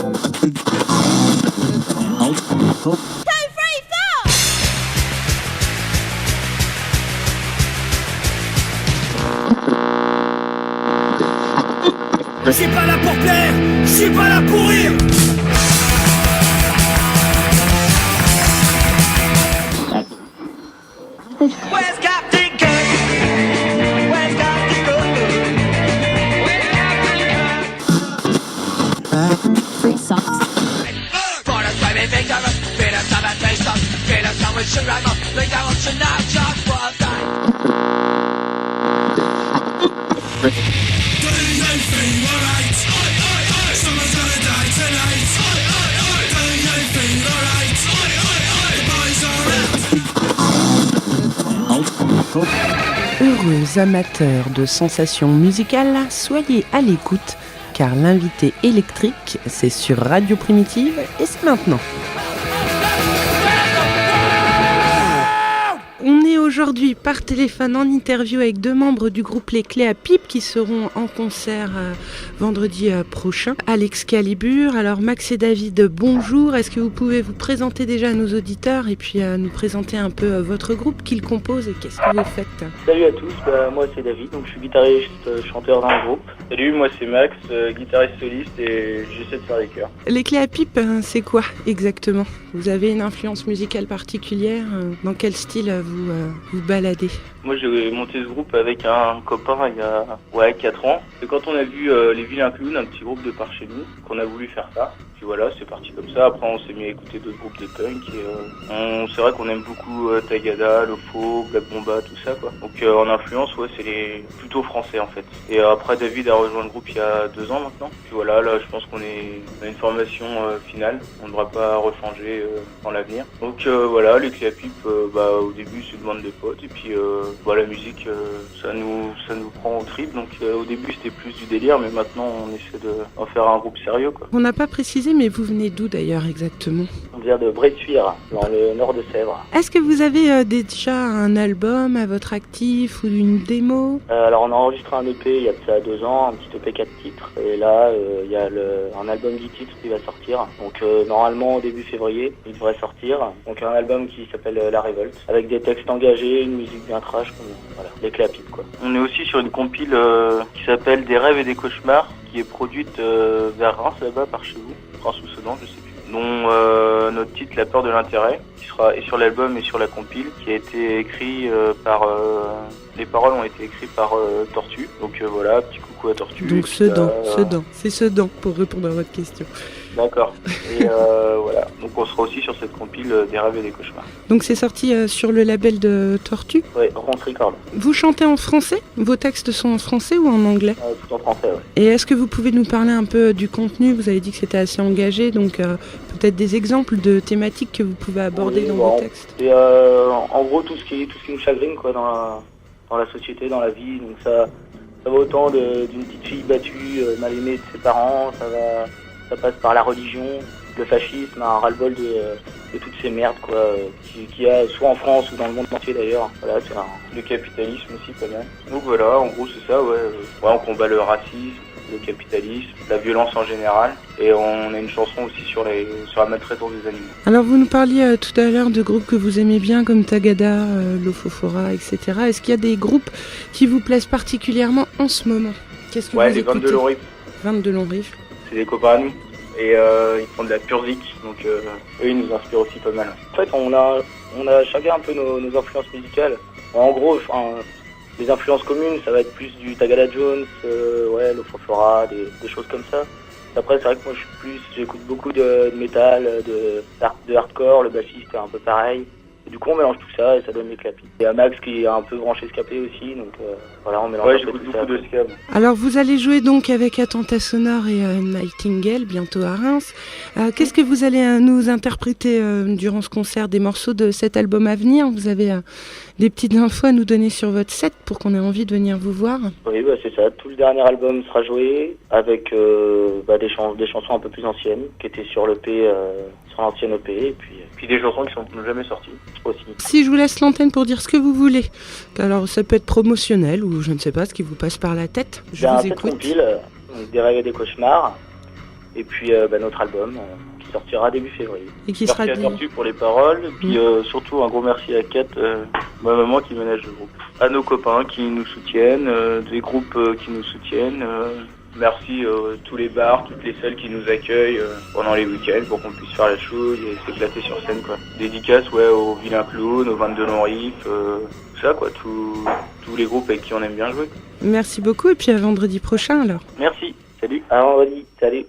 Je suis pas là pour plaire, je suis pas là pour rire. Where's Captain Kirk? Where's Captain Kirk? Where's Captain Kirk? Free socks. For the swimming victorious, feel the time and face up, feel the time with Shirama, the guy wants to not just for a time. Do you feel alright? Someone's gonna die tonight. Do you feel alright? The boys are out. Heureux amateurs de sensations musicales, soyez à l'écoute, car l'invité électrique, c'est sur Radio Primitive et c'est maintenant. On est aujourd'hui par téléphone en interview avec deux membres du groupe Les Clés à Pipe qui seront en concert vendredi prochain à l'Excalibur. Alors Max et David, bonjour. Est-ce que vous pouvez vous présenter déjà à nos auditeurs et puis nous présenter un peu votre groupe, qui le compose et qu'est-ce que vous faites? Salut à tous, moi c'est David, donc je suis guitariste, chanteur dans le groupe. Salut, moi c'est Max, guitariste soliste et j'essaie de faire des chœurs. Les Clés à Pipe, c'est quoi exactement? Vous avez une influence musicale particulière? Dans quel style vous baladez? Moi j'ai monté ce groupe avec un copain il y a 4 ans. Et quand on a vu les Vilains Clowns, un petit groupe de par chez nous, qu'on a voulu faire ça. Puis voilà, c'est parti comme ça. Après on s'est mis à écouter d'autres groupes de punk et c'est vrai qu'on aime beaucoup Tagada, Lofo, Black Bomba, tout ça quoi. Donc en influence, ouais, c'est plutôt français en fait. Et après David a rejoint le groupe il y a 2 ans maintenant. Puis voilà, là je pense qu'on a une formation finale. On ne devra pas rechanger dans l'avenir. Donc voilà, les Clés à Pipe, au début c'est une bande de potes et puis la musique ça nous prend au trip. Donc au début c'était plus du délire, mais maintenant on essaie d'en faire un groupe sérieux quoi. On n'a pas précisé, mais vous venez d'où d'ailleurs exactement? On vient de Bressuire, dans le nord de Sèvres. Est-ce que vous avez déjà un album à votre actif ou une démo? Alors on a enregistré un EP il y a de ça 2 ans, un petit EP 4 titres. Et là il y a un album 10 titres qui va sortir. Donc normalement au début février il devrait sortir. Donc un album qui s'appelle La Révolte, avec des textes engagés, une musique bien trash, voilà, les Clés à Pipe quoi. On est aussi sur une compile qui s'appelle Des rêves et des cauchemars, qui est produite vers Reims là-bas par chez vous, Reims ou Sedan, je sais plus. Dont notre titre La peur de l'intérêt, qui sera et sur l'album et sur la compile, qui a été écrit par les paroles ont été écrites par Tortue. Donc voilà, petit coucou à Tortue. Donc Sedan, c'est Sedan pour répondre à votre question. D'accord. Et voilà. Donc on sera aussi sur cette compile Des rêves et des cauchemars. Donc c'est sorti sur le label de Tortue? Ouais, Ronce Record. Vous chantez en français? Vos textes sont en français ou en anglais? Tout en français, ouais. Et est-ce que vous pouvez nous parler un peu du contenu? Vous avez dit que c'était assez engagé, donc peut-être des exemples de thématiques que vous pouvez aborder dans vos textes? Et en gros tout ce qui nous chagrine quoi dans la société, dans la vie. Donc ça va autant d'une petite fille battue, mal aimée de ses parents, ça passe par la religion, le fascisme, un ras-le-bol de toutes ces merdes quoi, qu'il y a soit en France ou dans le monde entier d'ailleurs. Voilà, c'est le capitalisme aussi pas mal. Donc voilà, en gros c'est ça, ouais, on combat le racisme, le capitalisme, la violence en général, et on a une chanson aussi sur la maltraitance des animaux. Alors vous nous parliez tout à l'heure de groupes que vous aimez bien comme Tagada, Lofofora, etc. Est-ce qu'il y a des groupes qui vous plaisent particulièrement en ce moment? Qu'est-ce que vous les écoutez? 22 longs rifles. 22 longs rifles. C'est des copains à nous. Et ils font de la pure zik, donc eux ils nous inspirent aussi pas mal. En fait on a chacun un peu nos influences musicales. En gros, les influences communes, ça va être plus du Tagada Jones, Lofofora, des choses comme ça. Après c'est vrai que moi j'écoute beaucoup de métal, de hardcore, le bassiste est un peu pareil. Et du coup on mélange tout ça et ça donne les Clés à Pipe. Il y a Max qui est un peu branché scapé aussi, donc voilà, on mélange un peu tout ça. Ouais, j'écoute beaucoup de ska. Alors vous allez jouer donc avec Attentat Sonore et Nightingale bientôt à Reims. Qu'est-ce que vous allez nous interpréter durant ce concert? Des morceaux de cet album à venir? Vous avez des petites infos à nous donner sur votre set pour qu'on ait envie de venir vous voir? Oui, c'est ça. Tout le dernier album sera joué avec des chansons un peu plus anciennes qui étaient sur l'EP, sur l'ancienne EP, et puis des chansons qui sont jamais sorties aussi. Si je vous laisse l'antenne pour dire ce que vous voulez, alors ça peut être promotionnel ou je ne sais pas ce qui vous passe par la tête. Je vous écoute. Compile, Des rêves et des cauchemars, Et puis notre album qui sortira début février. Et qui merci sera à Tortue pour les paroles. Et puis surtout un gros merci à Kat, ma maman qui manage le groupe. À nos copains qui nous soutiennent, des groupes qui nous soutiennent. Merci tous les bars, toutes les salles qui nous accueillent pendant les week-ends pour qu'on puisse faire la chose et s'éclater sur scène quoi. Dédicace au Vilain Clown, au 22 Long-Riff, tout ça quoi, tous les groupes avec qui on aime bien jouer. Merci beaucoup et puis à vendredi prochain alors. Merci, salut, à vendredi, salut.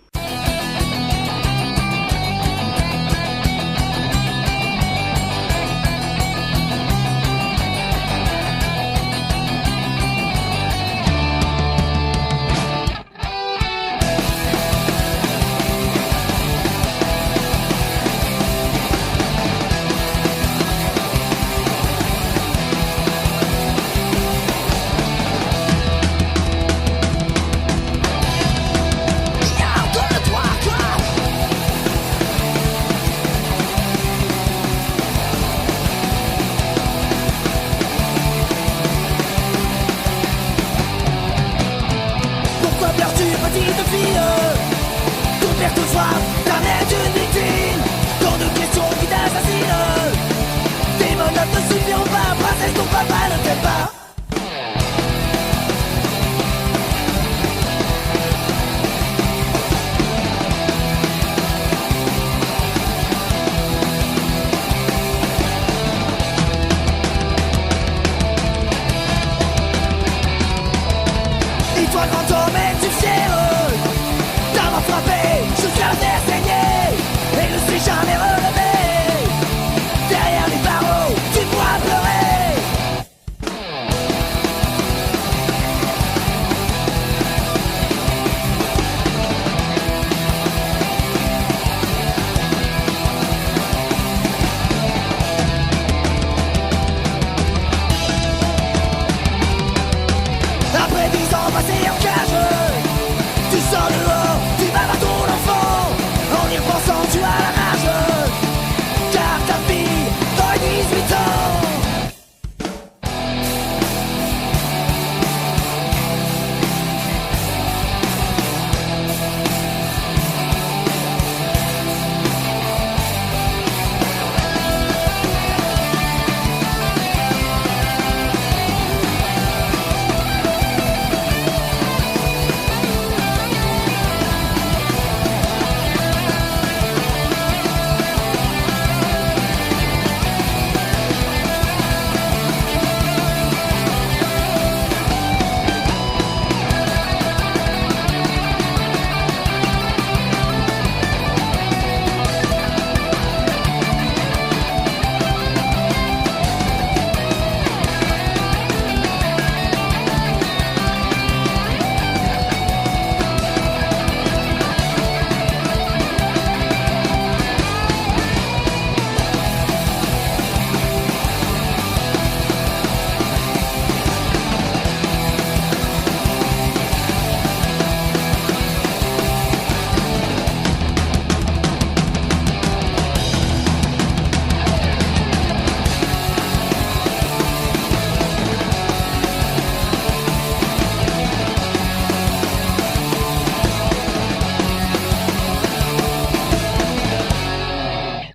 Petite fille, ton père te soif, t'en es une victime. Tant de questions qui t'assassinent. Tes monotes ne suffiront pas, princesse, ton papa ne t'aime pas.